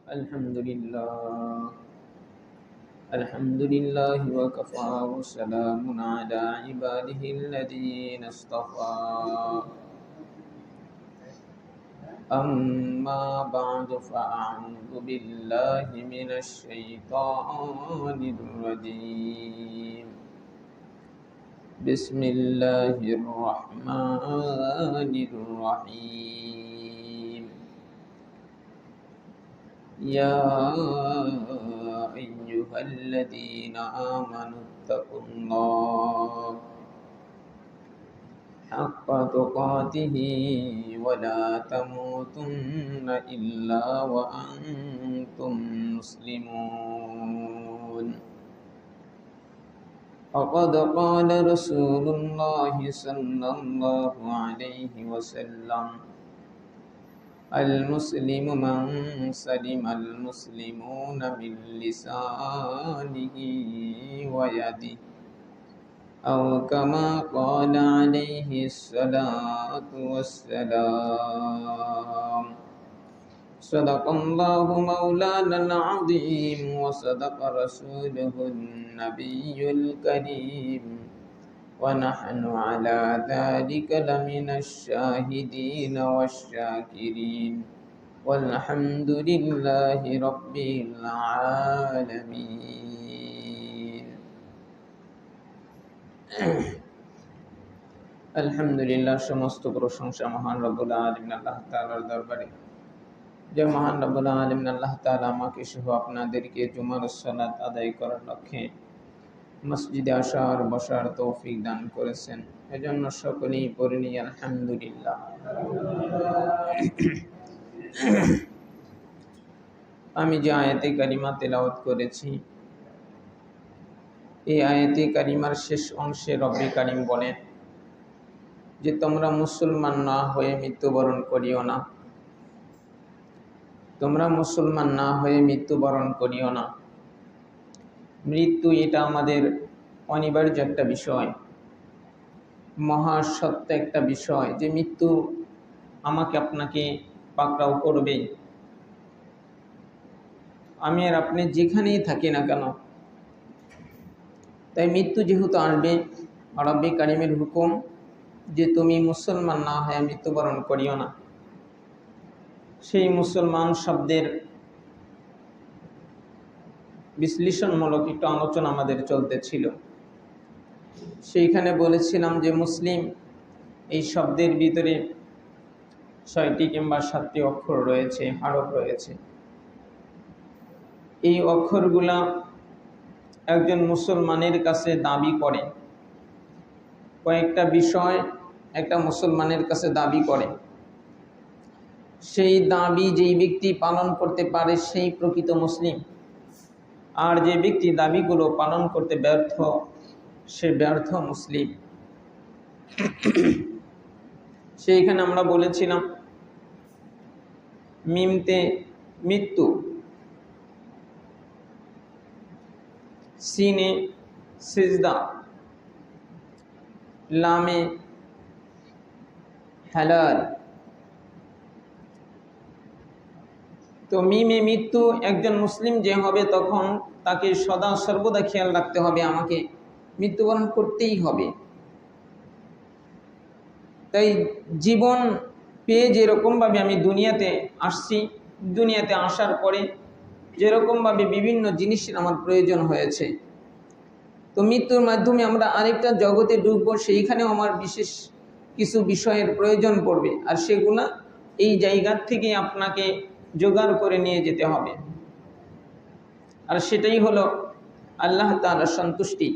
الحمد لله الحمد لله وكفى وسلام على عباده الذين اصطفى أما بعد فأعوذ بالله من الشيطان الرجيم بسم الله الرحمن الرحيم يا أيها الذين آمنوا اتقوا الله حق تقاته ولا تموتن إلا وأنتم مسلمون وقد قال رسول الله صلى الله عليه وسلم المسلم من سلم المسلمون من لسانه ويده أو كما قال عليه الصلاة والسلام صدق الله مولانا العظيم وصدق رسوله النبي الكريم ونحن على ذلك لمن الشاهدين والشاكرين والحمد لله رب العالمين আলহামদুলিল্লাহ, সমস্ত প্রশংসা মহান রব্বুল আলামিন আল্লাহ তাআলার দরবারে। যে মহান রব্বুল আলামিন আল্লাহ তাআলা আমাকে সহ আপনাদেরকে জুমার সালাত আদায় করার লক্ষ্যে মসজিদে আসার বসার তৌফিক দান করেছেন, এজন্য সকলেই পড়ে নিই আলহামদুলিল্লাহ। আমি যে আয়াতে কারিমা তেলাওয়াত করেছি, এই আয়াতে কারিমার শেষ অংশে রব্বে কারিম বলেন যে তোমরা মুসলমান না হয়ে মৃত্যুবরণ করিও না, তোমরা মুসলমান না হয়ে মৃত্যুবরণ করিও না। মৃত্যু এটা আমাদের অনিবার্য একটা বিষয়, মহাসত্য একটা বিষয় যে মৃত্যু আমাকে আপনাকে পাকড়াও করবে। আমি আর আপনি যেখানেই থাকি না কেন, তাই মৃত্যু যেহেতু আসবে, রব্বে কারিমের হুকুম যে তুমি মুসলমান না হয়ে মৃত্যুবরণ করিও না। সেই মুসলমান শব্দের বিশ্লেষণমূলক একটু আলোচনা আমাদের চলতেছিল। সেইখানে বলেছিলাম যে মুসলিম এই শব্দের ভিতরে 6টি কিংবা 7টি অক্ষর রয়েছে, হরফ রয়েছে। এই অক্ষরগুলা একজন মুসলমানের কাছে দাবি করে, কয়েকটা বিষয় একটা মুসলমানের কাছে দাবি করে। সেই দাবি যেই ব্যক্তি পালন করতে পারে সেই প্রকৃত মুসলিম, আর যে ব্যক্তি দাবিগুলো পালন করতে ব্যর্থ সে ব্যর্থ মুসলিম। সেইখানে আমরা বলেছিলাম মিমতে মৃত্যু, সিনে সিজদা, লামে হালাল। তো মিমে মৃত্যু, একজন মুসলিম যে হবে তখন তাকে সদা সর্বদা খেয়াল রাখতে হবে আমাকে মৃত্যুবরণ করতেই হবে। তাই জীবন পেয়ে যেরকমভাবে আমি দুনিয়াতে আসছি, দুনিয়াতে আসার পরে যেরকমভাবে বিভিন্ন জিনিসের আমার প্রয়োজন হয়েছে, তো মৃত্যুর মাধ্যমে আমরা আরেকটা জগতে ঢুকবো, সেইখানেও আমার বিশেষ কিছু বিষয়ের প্রয়োজন পড়বে, আর সেগুলা এই জায়গার থেকে আপনাকে জোগাড় করে নিয়ে যেতে হবে। আর সেটাই হলো আল্লাহ তাআলার সন্তুষ্টি।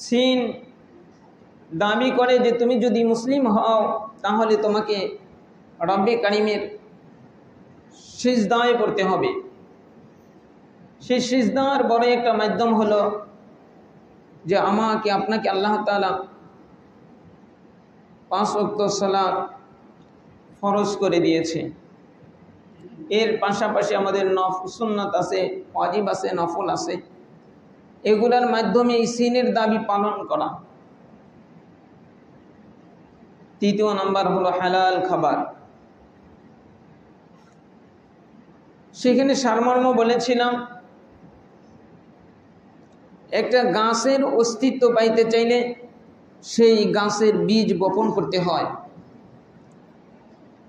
সিন দাবি করে যে তুমি যদি মুসলিম হও তাহলে তোমাকে রব্বে কারিমের সিজদায় পড়তে হবে। সেই সিজদার বড় একটা মাধ্যম হলো যে আমাকে আপনাকে আল্লাহ তাআলা 5 ওয়াক্ত সালাত ফরজ করে দিয়েছে। এর পাশাপাশি আমাদের সুন্নাত আছে, ওয়াজিব আছে, নফল আছে। এগুলার মাধ্যমে এই সিনের দাবি পালন করা। তৃতীয় নাম্বার হলো হালাল খাবার। সেখানে সারমর্ম বলেছিলাম, একটা গাছের অস্তিত্ব পাইতে চাইলে সেই গাছের বীজ বপন করতে হয়।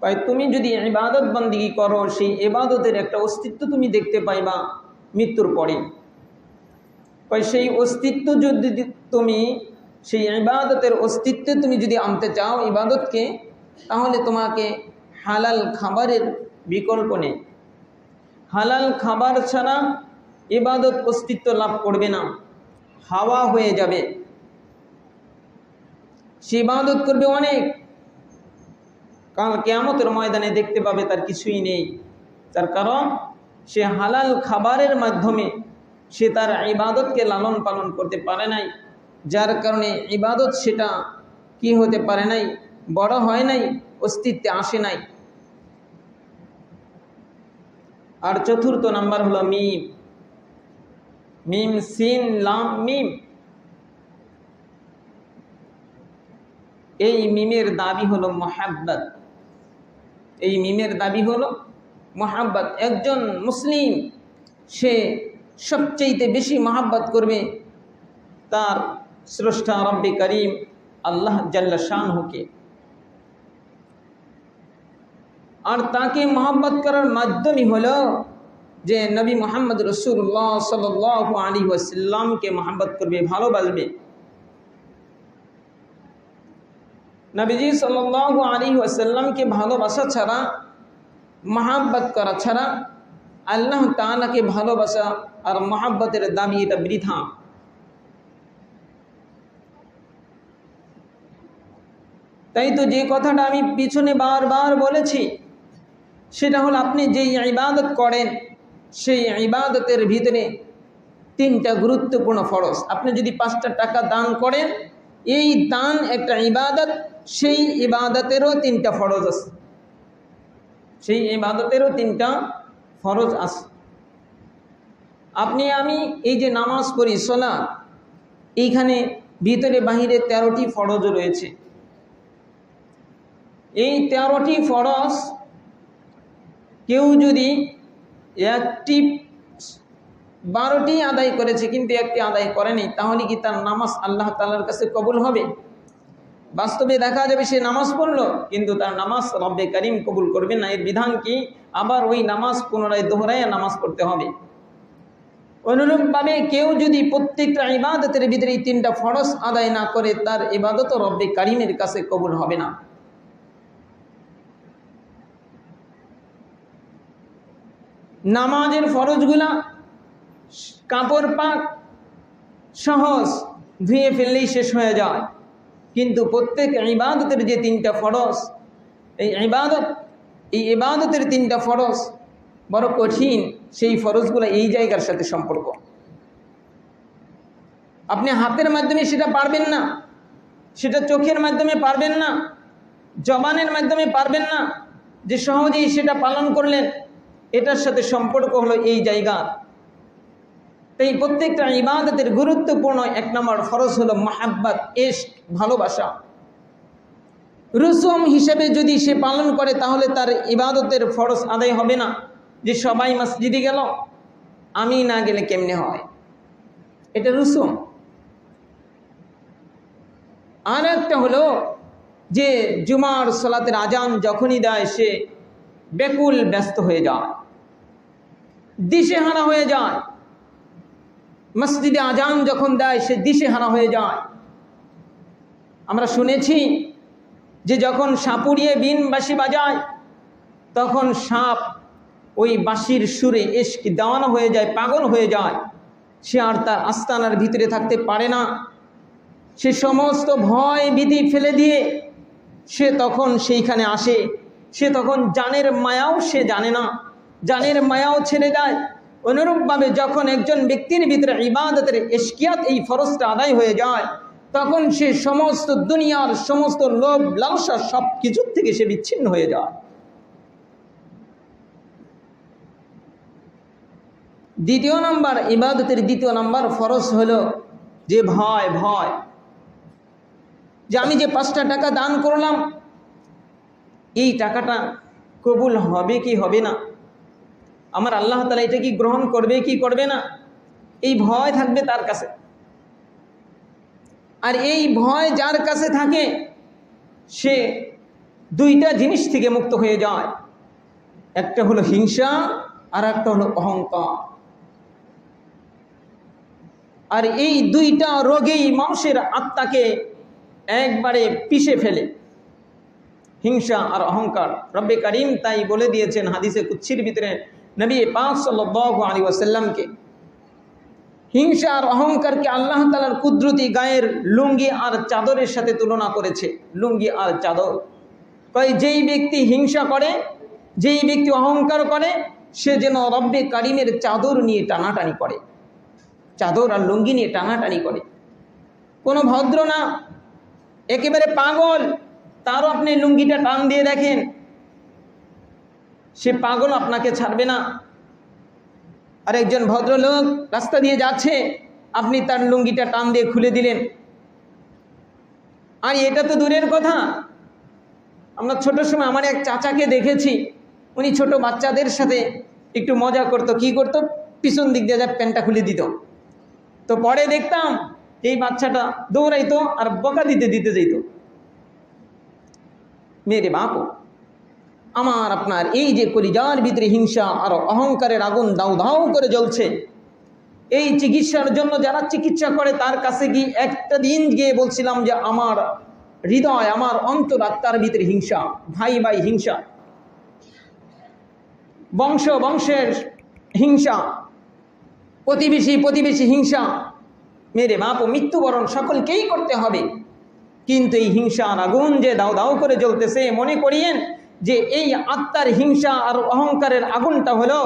তাই তুমি যদি ইবাদত বন্দেগী করো, সেই ইবাদতের একটা অস্তিত্ব তুমি দেখতে পাইবা মৃত্যুর পরে। তাই সেই অস্তিত্ব যদি তুমি, সেই ইবাদতের অস্তিত্বে তুমি যদি আনতে চাও ইবাদতকে, তাহলে তোমাকে হালাল খাবারের বিকল্প নেই। হালাল খাবার ছাড়া ইবাদত অস্তিত্ব লাভ করবে না, হাওয়া হয়ে যাবে। সে ইবাদত করবে অনেক, কারণ কিয়ামতের ময়দানে দেখতে পাবে তার কিছুই নেই। তার কারণ সে হালাল খাবারের মাধ্যমে সে তার ইবাদতকে লালন পালন করতে পারে নাই, যার কারণে ইবাদত সেটা কি হতে পারে নাই, বড় হয় নাই, অস্তিত্বে আসে নাই। আর চতুর্থ নাম্বার হলো মিম। মিম সিন লাম মিম। এই মিমের দাবি হলো মহাব্বত। এই মিমের দাবি হলো মহাব্বত। একজন মুসলিম সে সবচেয়ে বেশি মহাব্বত করবে তার স্রষ্টা রব্বে করিম আল্লাহ জাল্লা শানহুকে। আর তাকে মহব্বত করার মাধ্যমই হলো যে নবী মুহাম্মদ রাসূলুল্লাহ সাল্লাল্লাহু আলাইহি ওয়াসাল্লামকে মহব্বত করবে, ভালোবাসবে। নবীজি সাল্লাল্লাহু আলাইহি ওয়াসাল্লামকে ভালোবাসা ছাড়া, মহব্বত করা ছাড়া আল্লাহ তাআলাকে ভালোবাসা আর মহব্বতের দাবি এটা বৃথা। তাই তো যে কথাটা আমি পিছনে বারবার বলেছি, সেটা হলো আপনি যেই ইবাদত করেন সেই ইবাদতের ভিতরে তিনটা গুরুত্বপূর্ণ ফরজ। আপনি যদি 5টা টাকা দান করেন, এই দান একটা ইবাদত, সেই ইবাদতেরও 3টা ফরজ আছে। সেই ইবাদতেরও 3টা ফরজ আছে। আপনি আমি এই যে নামাজ পড়ি, সালাত, এইখানে ভিতরে বাহিরে 13টি ফরজ রয়েছে। এই 13টি ফরজ কেউ যদি 12টি আদায় করেছে কিন্তু একটি আদায় করেনি, তাহলে কি তার নামাজ আল্লাহ তাআলার কাছে কবুল হবে? বাস্তবে দেখা যাবে সে নামাজ পড়লো কিন্তু তার নামাজ রব্বে করিম কবুল করবে না। এর বিধান কি? আবার ওই নামাজ পুনরায় দোহরায় নামাজ পড়তে হবে। অনুরূপভাবে কেউ যদি প্রত্যেকটা ইবাদতের ভিতরে এই 3টা ফরজ আদায় না করে, তার ইবাদত রব্বে করিমের কাছে কবুল হবে না। নামাজের ফরজগুলা কাপড় পাক সহজ, ধুয়ে ফেললেই শেষ হয়ে যায়, কিন্তু প্রত্যেক ইবাদতের যে 3টা ফরজ, এই ইবাদতের 3টা ফরজ বড় কঠিন। সেই ফরজগুলো এই জায়গার সাথে সম্পর্ক। আপনি হাতের মাধ্যমে সেটা পারবেন না, সেটা চোখের মাধ্যমে পারবেন না, জবানের মাধ্যমে পারবেন না যে সহজেই সেটা পালন করলেন। এটার সাথে সম্পর্ক হলো এই জায়গা। তাই প্রত্যেকটা ইবাদতের গুরুত্বপূর্ণ 1 নম্বর ফরজ হলো মহাব্বত, ইশক, ভালোবাসা। রসুম হিসেবে যদি সে পালন করে তাহলে তার ইবাদতের ফরজ আদায় হবে না। যে সবাই মসজিদে গেল, আমি না গেলে কেমনে হয়, এটা রসুম। আর একটা হলো যে জুমার সালাতের আজান যখনই দেয় সে বেকুল ব্যস্ত হয়ে যায়, দিশেহারা হয়ে যায়। মসজিদে আজান যখন দেয় সে দিশেহারা হয়ে যায়। আমরা শুনেছি যে যখন সাপুড়িয়ে বিন বাঁশি বাজায় তখন সাপ ওই বাঁশির সুরে ইশক দেওয়ানা হয়ে যায়, পাগল হয়ে যায়। সে আর তার আস্তানার ভিতরে থাকতে পারে না। সে সমস্ত ভয় ভীতি ফেলে দিয়ে সে তখন সেইখানে আসে। সে তখন জানের মায়াও সে জানে না, জানের মায়াও ছেড়ে দেয়। অনুরূপভাবে যখন একজন ব্যক্তির ভিতরে ইবাদতের ইশকিয়াত, এই ফরজটা আদায় হয়ে যায়, তখন সে সমস্ত দুনিয়ার সমস্ত লোভ লালসা সব কিছুর থেকে সে বিচ্ছিন্ন হয়ে যায়। দ্বিতীয় নাম্বার, ইবাদতের দ্বিতীয় নাম্বার ফরজ হলো যে ভয়। যে আমি যে 5টা টাকা দান করলাম, এই টাকাটা কবুল হবে কি হবে না। আমার আল্লাহ তাআলা এটা কি গ্রহণ করবে কি করবে না, এই ভয় থাকবে তার কাছে। আর এই ভয় যার কাছে থাকে সে দুইটা জিনিস থেকে মুক্ত হয়ে যায়, একটা হলো হিংসা আর একটা হলো অহংকার। আর এই দুইটা রোগেই মানুষের আত্মাকে একবারে পিষে ফেলে, হিংসা আর অহংকার। রব্বে কারিম তাই বলে দিয়েছেন হাদিসে কুদসির ভিতরে নবী পাক সাল্লাল্লাহু আলাইহি ওয়াসাল্লামকে, হিংসা আর অহংকারকে আল্লাহ তাআলার কুদরতি গায়ের লুঙ্গি আর চাদরের সাথে তুলনা করেছে। লুঙ্গি আর চাদর, তাই যেই ব্যক্তি হিংসা করে, যেই ব্যক্তি অহংকার করে, সে যেন রব্বে কারিমের চাদর নিয়ে টানাটানি করে, চাদর আর লুঙ্গি নিয়ে টানাটানি করে। কোনো ভদ্র না, একেবারে পাগল, তারও আপনি লুঙ্গিটা টান দিয়ে দেখেন, সে পাগল আপনাকে ছাড়বে না। আর একজন ভদ্রলোক রাস্তা দিয়ে যাচ্ছে, আপনি তার লুঙ্গিটা টান দিয়ে খুলে দিলেন। আর এটা তো দূরের কথা, আমরা ছোট সময় আমার এক চাচাকে দেখেছি, উনি ছোট বাচ্চাদের সাথে একটু মজা করতো। কি করতো? পিছন দিক দিয়ে যা প্যান্টটা খুলে দিত। তো পরে দেখতাম এই বাচ্চাটা দৌড়াইতো আর বকা দিতে দিতে যেত। মেরে বাপ, আমার আপনার এই যে কলিজার ভিতরে হিংসা আর অহংকারের আগুন দাউ দাউ করে জ্বলছে, এই চিকিৎসার জন্য যারা চিকিৎসা করে তার কাছে গিয়ে একটা দিন গিয়ে বলছিলাম যে আমার হৃদয়, আমার অন্তরাত্মার ভিতরে হিংসা, ভাই ভাই হিংসা, বংশ বংশের হিংসা, প্রতিবেশী প্রতিবেশী হিংসা। মেরে বাপ, মৃত্যুবরণ সকলকেই করতে হবে, কিন্তু এই হিংসার আগুন যে দাউ দাউ করে জ্বলতেছে, মনে করিয়েন যে এই আত্মার হিংসা আর অহংকারের আগুনটা হলো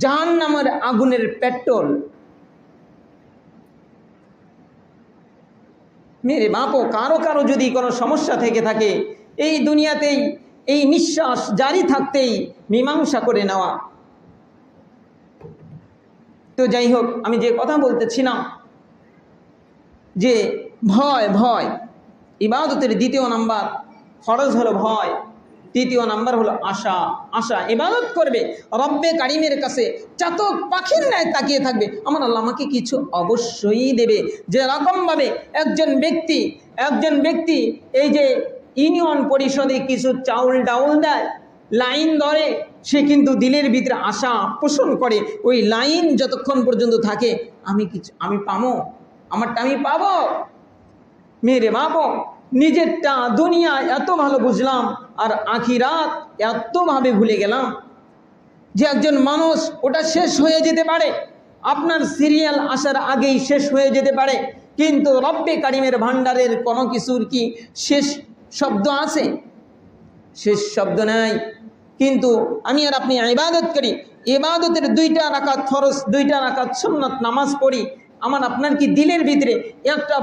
জাহান্নামের আগুনের পেট্রোল। মেরে বাপও, কারো কারো যদি কোনো সমস্যা থেকে থাকে, এই দুনিয়াতেই এই নিঃশ্বাস জারি থাকতেই মীমাংসা করে নেওয়া। তো যাই হোক, আমি যে কথা বলতেছিলাম যে ভয়, ভয় ইবাদতের দ্বিতীয় নাম্বার ফরজ হলো ভয়, তৃতীয় নাম্বার হলো আশা। আশা, ইবাদত করবে, রব্বে কারিমের কাছে চাতক পাখির ন্যায় তাকিয়ে থাকবে, আমার আল্লাহ আমাকে কিছু অবশ্যই দেবে। যেরকমভাবে একজন ব্যক্তি এই যে ইউনিয়ন পরিষদে কিছু চাউল ডাউল দেয়, লাইন ধরে, সে কিন্তু দিলের ভিতরে আশা পোষণ করে, ওই লাইন যতক্ষণ পর্যন্ত থাকে আমি পাবো, আমারটা আমি পাবো। মেরে বাবো, নিজেরটা দুনিয়া এত ভালো বুঝলাম আর আখিরাত এতভাবে ভুলে গেলাম যে একজন মানুষ ওটা শেষ হয়ে যেতে পারে, আপনার সিরিয়াল আসার আগেই শেষ হয়ে যেতে পারে, কিন্তু রব্বে কারিমের ভান্ডারের কোনো কিছুর কি শেষ শব্দ আছে? শেষ শব্দ নাই। কিন্তু আমি আর আপনি ইবাদত করি, ইবাদতের 2টা রাকাত ফরজ, 2টা রাকাত সুন্নাত নামাজ পড়ি, আমার আপনার কি দিলের ভিতরে একটা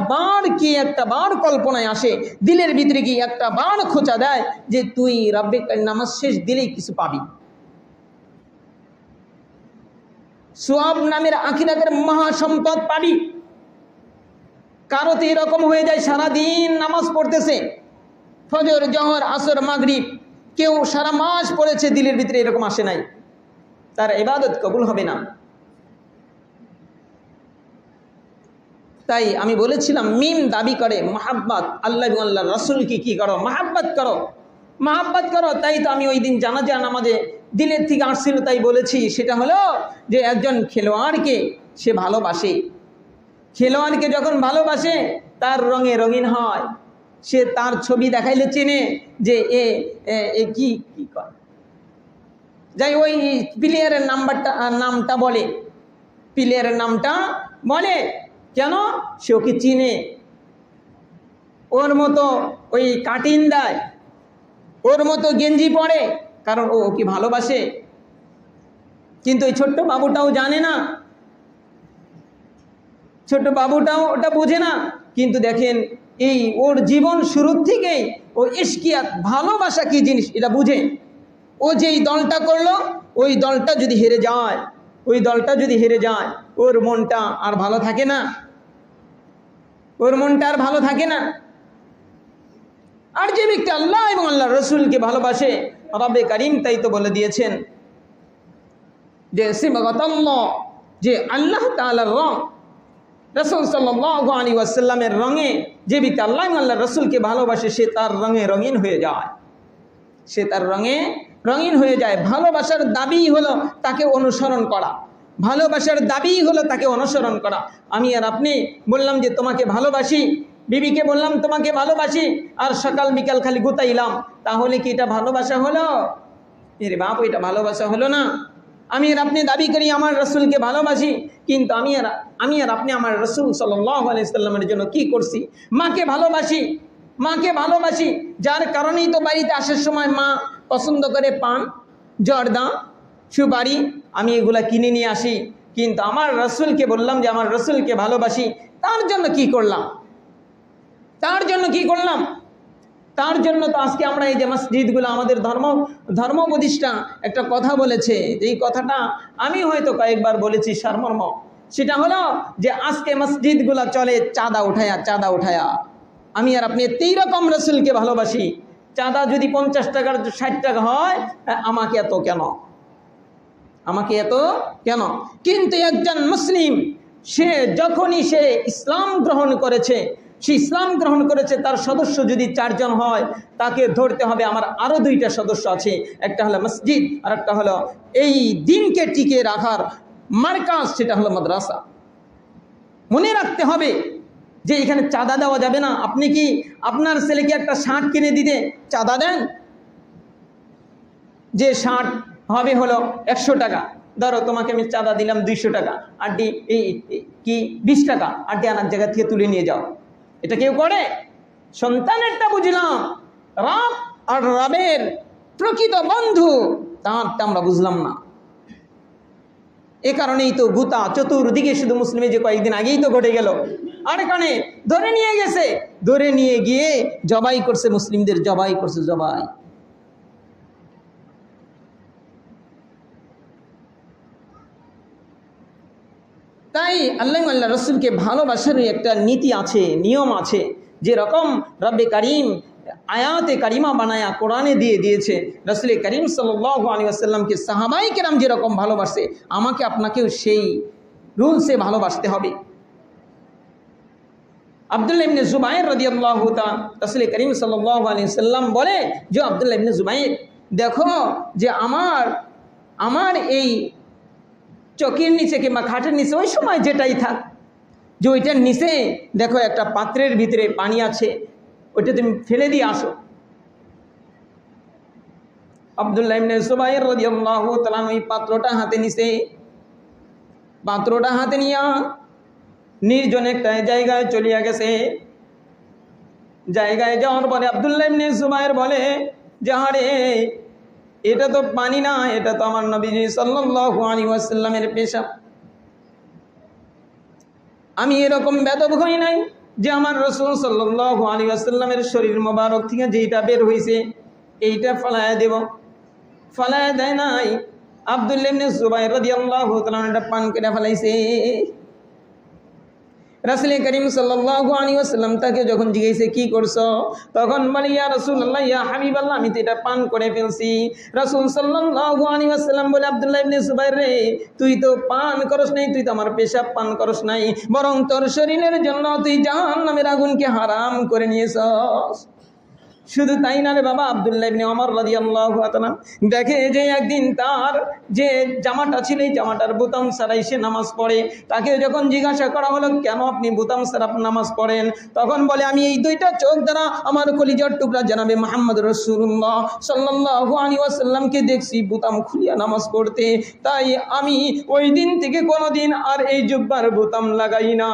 বার কল্পনায় আসে, দিলের ভিতরে কি একটা বার খোঁচা দেয় যে তুই রব্বে নামাজ শেষ দিলেই কিছু পাবি, সোয়াব নামের আখিরাতের মহাসম্পদ পাবি? কারো তো এরকম হয়ে যায় সারাদিন নামাজ পড়তেছে, ফজর জহর আসর মাগরিব, কেউ সারা মাস পড়েছে, দিলের ভিতরে এরকম আসে নাই, তার ইবাদত কবুল হবে না। তাই আমি বলেছিলাম, মিম দাবি করে মহাব্বত, আল্লাহ এবং আল্লাহর রাসূলকে কি করো? মহাব্বত করো। তাই তো আমি ওই দিন জানাজা নামাজে দিলের থেকে আসছিল, তাই বলেছি, সেটা হলো যে একজন খেলোয়াড়কে সে ভালোবাসে, খেলোয়াড়কে যখন ভালোবাসে তার রঙে রঙিন হয়, সে তার ছবি দেখাইলে চেনে যে এ কি করে, যাই ওই প্লেয়ারের নামটা বলে, প্লেয়ারের নামটা বলে, কেন? সে ওকে চিনে, ওর মতো ওই কাটিং দেয়, ওর মতো গেঞ্জি পরে, কারণ ও ওকে ভালোবাসে। কিন্তু ওই ছোট্ট বাবুটাও জানে না, ছোট্ট বাবুটাও ওটা বোঝে না, কিন্তু দেখেন এই ওর জীবন শুরুর থেকেই ও ইশকিয়াত, ভালোবাসা কি জিনিস এটা বুঝে। ও যেই দলটা করলো, ওই দলটা যদি হেরে যায়, ওর মনটা আর ভালো থাকে না, আর যে ব্যক্তি আল্লাহ এবং আল্লাহ রসুলকে ভালোবাসে, রব্বে কারিম তাই তো বলে দিয়েছেন যে সিবগাতাল্লাহ, যে আল্লাহ তাআলার রং, রাসূল সাল্লাল্লাহু আলাইহি ওয়াসাল্লামের রঙে যে ব্যক্তি আল্লাহ আল্লাহ রাসূলকে ভালোবাসে সে তার রঙে রঙিন হয়ে যায়, সে তার রঙে রঙিন হয়ে যায়। ভালোবাসার দাবি হলো তাকে অনুসরণ করা, ভালোবাসার দাবি হলো তাকে অনুসরণ করা। আমি আর আপনি বললাম যে তোমাকে ভালোবাসি, বিবিকে বললাম তোমাকে ভালোবাসি, আর সকাল বিকাল খালি গুতাইলাম, তাহলে কি এটা ভালোবাসা হলো? এরে বাপ, এটা ভালোবাসা হলো না। আমি আর আপনি দাবি করি আমার রসুলকে ভালোবাসি, কিন্তু আমি আর আপনি আমার রসুল সাল্লাল্লাহু আলাইহি সাল্লামের জন্য কি করছি? মাকে ভালোবাসি, মাকে ভালোবাসি, যার কারণেই তো বাড়িতে আসার সময় মা পছন্দ করে পান, জর্দা, সুপারি, আমি এগুলা কিনে নিয়ে আসি। কিন্তু আমার রসুলকে বললাম যে আমার রসুলকে ভালোবাসি, তার জন্য কি করলাম? তার জন্য কি করলাম? তার জন্য তো আজকে আমরা এই যে মসজিদগুলো, আমাদের ধর্ম প্রতিষ্ঠা একটা কথা বলেছে, যেই কথাটা আমি হয়তো কয়েকবার বলেছি সারমর্ম, সেটা হলো যে আজকে মসজিদগুলো চলে চাঁদা উঠায়া, চাঁদা উঠায়া। আমি আর আপনি এই রকম রসুলকে ভালোবাসি, চাঁদা যদি 50 টাকার 60 টাকা হয়, আমাকে এত কেন, আমাকে এত কেন? কিন্তু একজন মুসলিম সে যখনই সে ইসলাম গ্রহণ করেছে, সে ইসলাম গ্রহণ করেছে, তার সদস্য যদি 4 জন হয়, তাকে ধরতে হবে আমার আরও 2টা সদস্য আছে, একটা হলো মসজিদ আর একটা হলো এই দিনকে টিকিয়ে রাখার মার্কাজ, সেটা হলো মাদ্রাসা। মনে রাখতে হবে যে এখানে চাঁদা দেওয়া যাবে না। আপনি কি আপনার ছেলেকে একটা শার্ট কিনে দিতে চাঁদা দেন? যে শার্ট হবে হলো 100 টাকা, ধরো তোমাকে আমি চাঁদা দিলাম 200 টাকা, আর কি 20 টাকা, আর আনার জায়গা থেকে তুলে নিয়ে যাও, এটা কেউ করে? সন্তানেরটা বুঝলাম, রব আর রবের প্রকৃত বন্ধু তাঁরটা আমরা বুঝলাম না। এ কারণেই তো গুতা চতুর্দিকে, শুধু মুসলিমে যে কয়েকদিন আগেই তো ঘটে গেল, আর এখানে ধরে নিয়ে গেছে, ধরে নিয়ে গিয়ে জবাই করছে, মুসলিমদের জবাই করছে, জবাই। তাই আল্লাহ রসুলকে ভালোবাসারই একটা নীতি আছে, নিয়ম আছে, যেরকম রব্বে কারিম আয়াতে কারিমা বানায়া কোরআনে দিয়ে দিয়েছে। রসুল করিম সাল্লাল্লাহু আলাইহি ওয়াসাল্লামকে সাহাবাই কেরাম যেরকম ভালোবাসে, আমাকে আপনাকেও সেই রুলসে ভালোবাসতে হবে। আব্দুল্লাহ ইবনে জুবাইর রাদিয়াল্লাহু তাআলা, রসুল করিম সাল্লাল্লাহু আলাইহি ওয়াসাল্লাম বলে যে আব্দুল্লাহ ইবনে জুবাইর, দেখো যে আমার এই চকির নিচে কিংবা খাটের নিচে, ওই সময় যেটাই থাক, যে ওইটার নিচে দেখো একটা পাত্রের ভিতরে পানি আছে, ওইটা তুমি ফেলে দিয়ে আসো। আব্দুল্লাহ ইবনে জুবাইর রাদিয়াল্লাহু তাআলা ওই পাত্রটা হাতে নিছে, পাত্রটা হাতে নিয়া নির্জন একটা জায়গায় চলিয়া গেছে। জায়গায় যাওয়ার পরে আব্দুল্লাহ ইবনে জুবাইর বলে যে আরে এটা তো পানি না, এটা তো আমার নবীজি সাল্লাল্লাহু আলাইহি ওয়াসাল্লামের পেশাব। আমি এরকম বেদব হই নাই যে আমার রাসূল সাল্লাল্লাহু আলাইহি ওয়াসাল্লামের শরীর মোবারক থেকে যেটা বের হয়েছে এইটা ফলায়া দেব, ফলায়া দেয় নাই। আব্দুল্লাহ ইবনে জুবাইর রাদিয়াল্লাহু তাআলা এটা পান করে ফেলাইছে। রাসূল করিম সাল্লাল্লাহু আলাইহি ওয়াসাল্লাম তাকে যখন জিজ্ঞেসে কি করছো, তখন বলে ইয়া রাসূলুল্লাহ, ইয়া হাবিবাল্লাহ, আমি তো এটা পান করে ফেলছি। রাসূল সাল্লাল্লাহু আলাইহি ওয়াসাল্লাম বলে, আব্দুল্লাহ ইবনে জুবাইর রে, তুই তো পান করস নাই, তুই তো আমার পেশাব পান করস নাই, বরং তোর শরীরের জন্য তুই জাহান্নামের আগুনকে হারাম করে নিয়েছস। শুধু তাই না রে বাবা, আব্দুল্লাহ ইবনে ওমর রাদিয়াল্লাহু তাআলা দেখে যে একদিন তার যে জামাটা ছিল, এই জামাটার বোতাম ছাড়াই সে নামাজ পড়ে। তাকে যখন জিজ্ঞাসা করা হলো কেন আপনি বোতাম ছাড়া নামাজ পড়েন, তখন বলে আমি এই 2টা চোখ দ্বারা আমার কলিজার টুকরা জানাবে মুহাম্মদ রাসূলুল্লাহ সাল্লাল্লাহু আলাইহি ওয়াসাল্লামকে দেখছি বোতাম খুলিয়া নামাজ পড়তে, তাই আমি ওই দিন থেকে কোনোদিন আর এই জুব্বার বোতাম লাগাই না।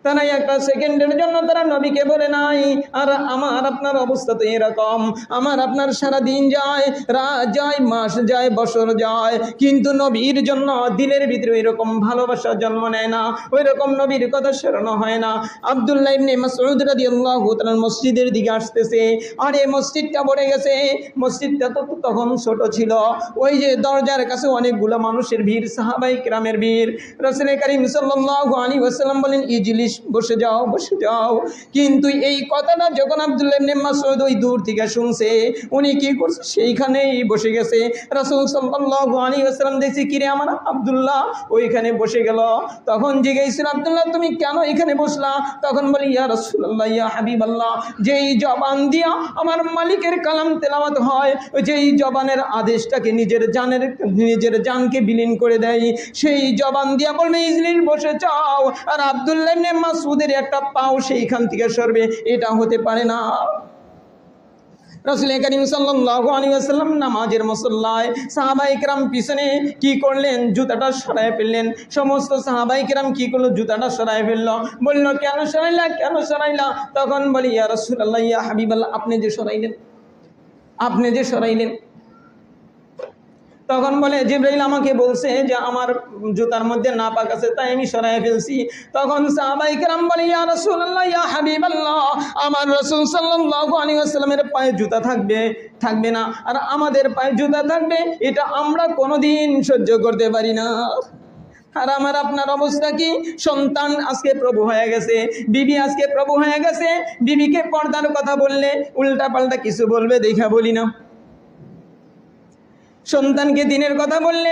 তারা একটা সেকেন্ডের জন্য তারা নবীকে বলে নাই। আর আমার আপনার অবস্থা তো এরকম, আমার আপনার সারা দিন যায়, রাত যায়, মাস যায়, বছর যায়, কিন্তু নবীর জন্য দিলের ভিতরে এরকম ভালোবাসা জন্ম নেয় না, ওই রকম নবীর কথা স্মরণ হয় না। আব্দুল্লাহ ইবনে মাসউদ রাদিয়াল্লাহু তাআলা মসজিদের দিকে আসতেছে, আর এই মসজিদটা ভরে গেছে। মসজিদটা তো তখন ছোট ছিল, ওই যে দরজার কাছে অনেকগুলো মানুষের ভিড়, সাহাবায়ে কেরামের ভিড়। রাসূল করিম সাল্লাল্লাহু আলাইহি ওয়াসাল্লাম বলেন ইজলিস বসে যাও, বসে যাও। কিন্তু এই কথাটা যখন আব্দুল্লাহ ইবনে মাসউদ ওই দূর থেকে শুনছে, উনি কি করছে, সেইখানেই বসে গেছে। রাসূল সাল্লাল্লাহু আলাইহি ওয়াসাল্লাম দেখছি, কিরে আমার আব্দুল্লাহ ওইখানে বসে গেল। তখন জিজ্ঞাসা, আব্দুল্লাহ তুমি কেন এখানে বসলা? তখন বলি, ইয়া রাসূলুল্লাহ, ইয়া হাবিবাল্লাহ, যেই জবান দিয়া আমার মালিকের কালাম তেলাওয়াত হয়, যেই জবানের আদেশটাকে নিজের জানকে বিলীন করে দেয়, সেই জবান দিয়া বলবে ইজলিস, বসে যাও, আর আব্দুল্লাহ ইবনে মাসউদের একটা পাও সেইখান থেকে সরবে, এটা হতে পারে না। রাসূল করিম সাল্লাল্লাহু আলাইহি ওয়াসাল্লাম নামাজের মুসল্লায় সাহাবায়ে কেরাম পিছনে কি করলেন, জুতাটা সরায় ফেললেন। সমস্ত সাহাবায়ে কেরাম কি করলো, জুতাটা সরায় ফেললো। বলল, কেন সরাইলা, কেন সরাইলা? তখন বলি, ইয়া রাসূলুল্লাহ, ইয়া হাবিবাল্লাহ, আপনি যে সরাইলেন, আপনি যে সরাইলেন। তখন বলে, জিবরাইল আমাকে বলছে যে আমার জুতার মধ্যে নাপাক আছে, তাই আমি সরাই ফেলছি। তখন সাহাবায়ে কেরাম বলে, ইয়া রাসূলুল্লাহ, ইয়া হাবিবাল্লাহ, আমার রাসূল সাল্লাল্লাহু আলাইহি ওয়াসাল্লামের পায়ে জুতা থাকবে না, আর আমাদের পায়ে জুতা থাকবে, এটা আমরা কোনোদিন সহ্য করতে পারি না। আর আমার আপনার অবস্থা কি? সন্তান আজকে প্রভু হয়ে গেছে, বিবি আজকে প্রভু হয়ে গেছে, বিবিকে পর্দার কথা বললে উল্টা পাল্টা কিছু বলবে, দেখা বলি না। সন্তানকে দিনের কথা বললে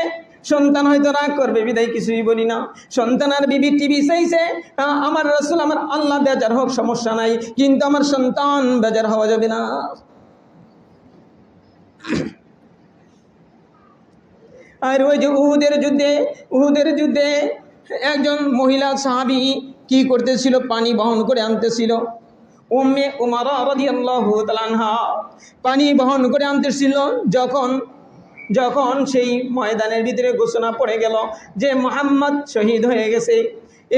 সন্তান হয়তো রাগ করবে, বিদায় কিছুই বলি না। সন্তান আর বিবি টিভি চাইছে, আমার রাসূল, আমার আল্লাহ বেজার হোক, সমস্যা নাই, কিন্তু আমার সন্তান বেজার হওয়া যাবে না। আর ওই যে উহুদের যুদ্ধে একজন মহিলা সাহাবী কি করতেছিল, পানি বহন করে আনতেছিল। উম্মে উমারা রাদিয়াল্লাহু তাআলা আনহা পানি বহন করে আনতেছিল। যখন সেই ময়দানের ভিতরে ঘোষণা পড়ে গেল যে মুহাম্মদ শহীদ হয়ে গেছে,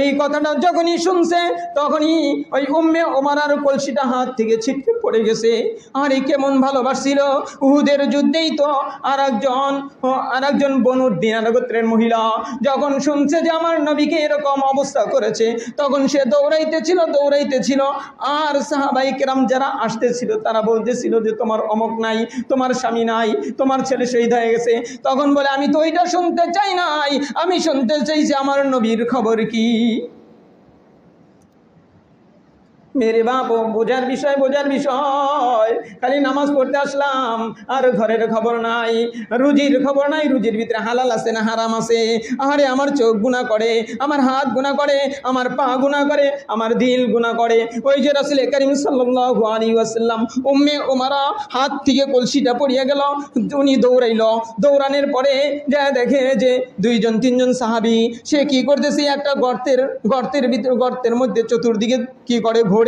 এই কথাটা যখনই শুনছে, তখনই ওই উম্মে ওমারার কলসিটা হাত থেকে ছিটকে পড়ে গেছে। আর এই কেমন ভালোবাসছিল। উহুদের যুদ্ধেই তো আর একজন বনু দিনার গোত্রের মহিলা যখন শুনছে যে আমার নবীকে এরকম অবস্থা করেছে, তখন সে দৌড়াইতেছিল। আর সাহাবায়ে কেরাম যারা আসতেছিল তারা বলতেছিল যে তোমার অমক নাই, তোমার স্বামী নাই, তোমার ছেলে শহীদ হয়ে গেছে। তখন বলে, আমি তো ওইটা শুনতে চাই নাই, আমি শুনতে চাইছি আমার নবীর খবর কি। মেরে বাপ, বোঝার বিষয়। খালি নামাজ পড়তে আসলাম আর ঘরের খবর নাই, রুজির খবর নাই, রুজির ভিতরে হালাল আছে না হারাম আছে। আরে আমার চোখ গুনাহ করে, আমার হাত গুনাহ করে, আমার পা গুনাহ করে, আমার দিল গুনাহ করে। ওই যে রাসূল করিম সাল্লাল্লাহু আলাইহি ওয়াসাল্লাম উম্মে উমারা হাত থেকে কলসিটা পড়িয়া গেল, উনি দৌড়ানোর পরে যা দেখে যে 2-3 সাহাবী সে কি করতেছে, একটা গর্তের মধ্যে চতুর্দিকে কি করে ভরে।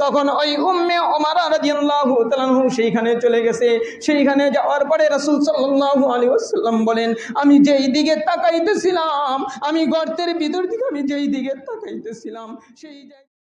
তখন ওই উম্মে উমারা রাদিয়াল্লাহু তাআলা সেইখানে চলে গেছে। সেইখানে যাওয়ার পরে রাসূল সাল্লাল্লাহু আলাইহি ওয়াসাল্লাম বলেন, আমি যেই দিকে তাকাইতেছিলাম, আমি গর্তের ভিতর দিকে আমি যেই দিকে তাকাইতেছিলাম, সেই